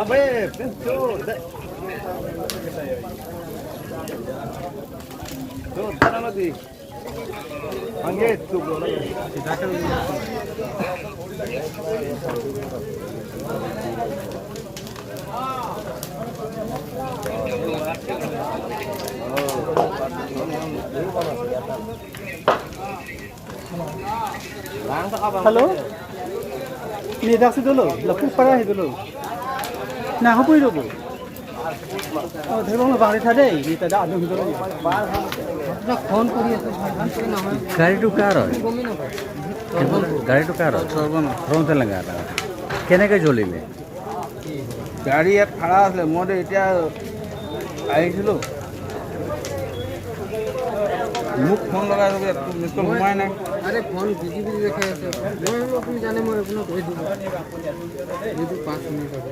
Abe, pintu. Tuh, tanah lagi. Angge tuh bola. Halo? Ini dah sudah lo, lepas parah itu lo. Nah, apa itu bu? Oh, terus lo bangsa ada, ini tidak ada itu lo. Nak phone kuri আছে गाड़ी to car गाड़ी to car front से लगा केनेके জ্বলিলে গাড়ী ইয়াত খাৰা আছিলে মই এতিয়া আহিছিলোঁ মোক ফোন লগাই মিছ কল সোমাই নাই अरे फोन बिजी बिजी देखाई আছে মই আপুনি জানে মই আপোনাক কৈ দিব এইটো 5 মিনিট হ'ব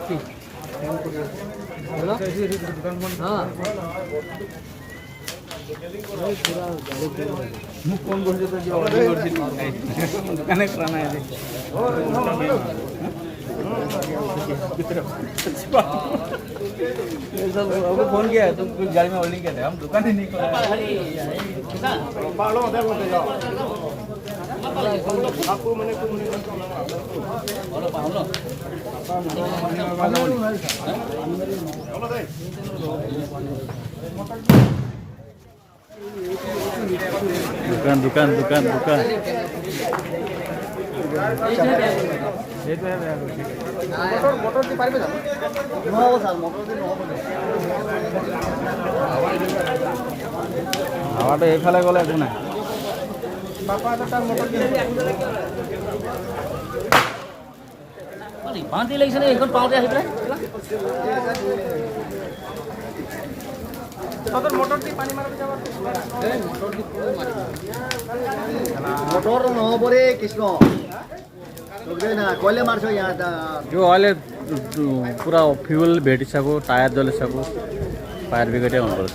কি ফোন কৰি হেল্ল' হ্যাঁ মোক ফোন কৰিছে তো কিবা অৰ্ডাৰ কৰিছিল দোকানে কৰা নাই अब फोन किया है तुम कुछ गाड़ी में होल्डिंग कहते हैं हम दुकान ही नहीं खोला आपको मैंने दुकान दुकान दुकान दुकान মোটর দি পারবে না নহব স্যার মোটর দি নহব হাৱাটো এইফালে গ'লে একো নাই বাপা তার মোটর দি বাঁধি লাগিছে নে এখন পাওঁতে আহি পেলাই তাদের মোটর দি পানি মারবে যাবার এই মোটর দি পুরো মারি মোটর নহব রে কৃষ্ণ না কইলে মারছ ইয়াটা जो ऑयल पूरा फ्यूल भेटी सकू टायर जले सकू फायर ब्रिगेड ऑन कर